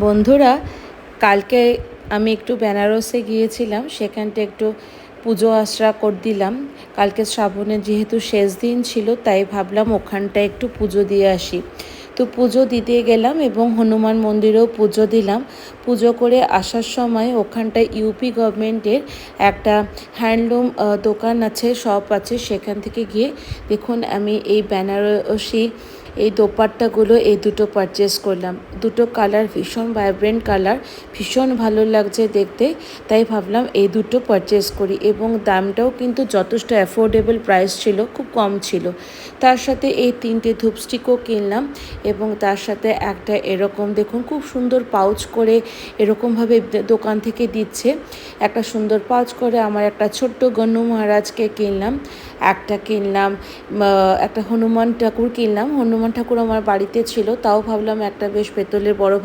বন্ধুরা, কালকে আমি একটু বেনারসে গিয়েছিলাম, সেখানটা একটু পুজো আশ্রা করে দিলাম। কালকে শ্রাবণের যেহেতু শেষ দিন ছিল, তাই ভাবলাম ওখানটায় একটু পুজো দিয়ে আসি। তো পুজো দিতে গেলাম এবং হনুমান মন্দিরেও পুজো দিলাম। পুজো করে আসার সময় ওখানটায় ইউপি গভর্নমেন্টের একটা হ্যান্ডলুম দোকান আছে, শপ আছে, সেখান থেকে গিয়ে দেখুন আমি এই বেনারসি এই দোপাট্টাগুলো এই দুটো পারচেস করলাম। দুটো কালার ভীষণ ভাইব্রেন্ট কালার, ভীষণ ভালো লাগছে দেখতে, তাই ভাবলাম এই দুটো পারচেস করি। এবং দামটাও কিন্তু যথেষ্ট অ্যাফোর্ডেবল প্রাইস ছিল, খুব কম ছিল। তার সাথে এই 3টে ধূপস্টিকও কিনলাম এবং তার সাথে একটা এরকম দেখুন খুব সুন্দর পাউচ করে এরকমভাবে দোকান থেকে দিচ্ছে। একটা সুন্দর পাউচ করে আমার একটা ছোট্ট গণ্য মহারাজকে কিনলাম। একটা কিনলাম একটা হনুমান ঠাকুর কিনলাম। হনুমান ঠাকুর আমার বাড়িতে ছিল, তাও ভাবলাম একটা বেশ পেতলের বড়